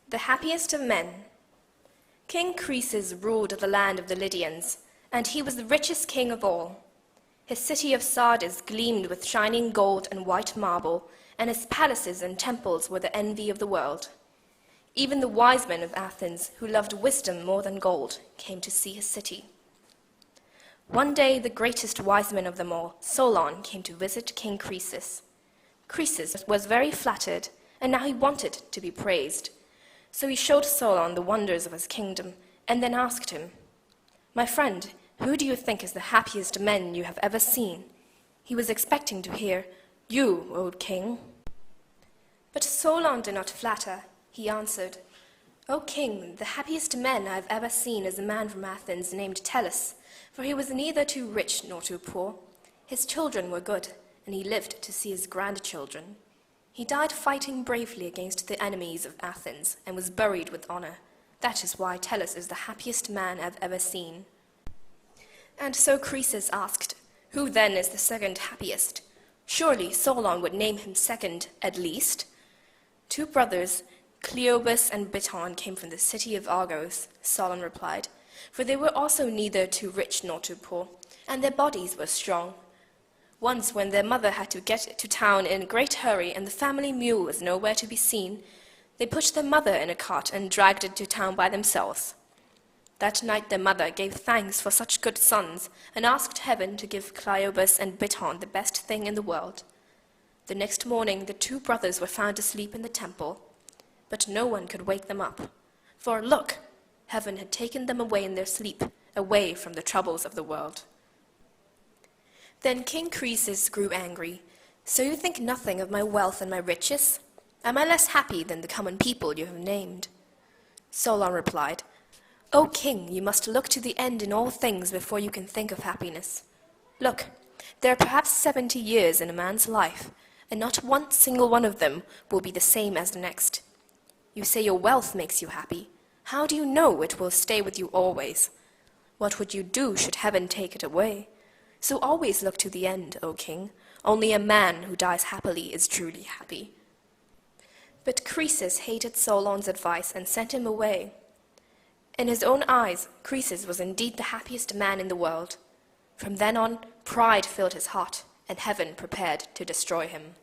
The Happiest of Men. King Croesus ruled the land of the Lydians, and he was the richest king of all. His city of Sardis gleamed with shining gold and white marble, and his palaces and temples were the envy of the world. Even the wise men of Athens, who loved wisdom more than gold, came to see his city. One day, the greatest wise man of them all, Solon, came to visit King Croesus. Croesus was very flattered, and now he wanted to be praised. So he showed Solon the wonders of his kingdom, and then asked him, "My friend, who do you think is the happiest man you have ever seen?" He was expecting to hear, "You, O king." But Solon did not flatter. He answered, "O king, the happiest man I have ever seen is a man from Athens named Tellus, for he was neither too rich nor too poor. His children were good, and he lived to see his grandchildren. He died fighting bravely against the enemies of Athens, and was buried with honor. That is why Tellus is the happiest man I have ever seen." And so Croesus asked, "Who then is the second happiest?" Surely Solon would name him second, at least. Two brothers, Cleobus and Biton, came from the city of Argos, Solon replied, for they were also neither too rich nor too poor, and their bodies were strong. Once, when their mother had to get to town in a great hurry and the family mule was nowhere to be seen, they put their mother in a cart and dragged it to town by themselves. That night their mother gave thanks for such good sons and asked heaven to give Cleobus and Biton the best thing in the world. The next morning the two brothers were found asleep in the temple, but no one could wake them up. For look, heaven had taken them away in their sleep, away from the troubles of the world. Then King Croesus grew angry. "So you think nothing of my wealth and my riches? Am I less happy than the common people you have named?" Solon replied, "O king, you must look to the end in all things before you can think of happiness. Look, there are perhaps 70 years in a man's life, and not one single one of them will be the same as the next. You say your wealth makes you happy. How do you know it will stay with you always? What would you do should heaven take it away? So always look to the end, O king. Only a man who dies happily is truly happy." But Croesus hated Solon's advice and sent him away. In his own eyes, Croesus was indeed the happiest man in the world. From then on, pride filled his heart, and heaven prepared to destroy him.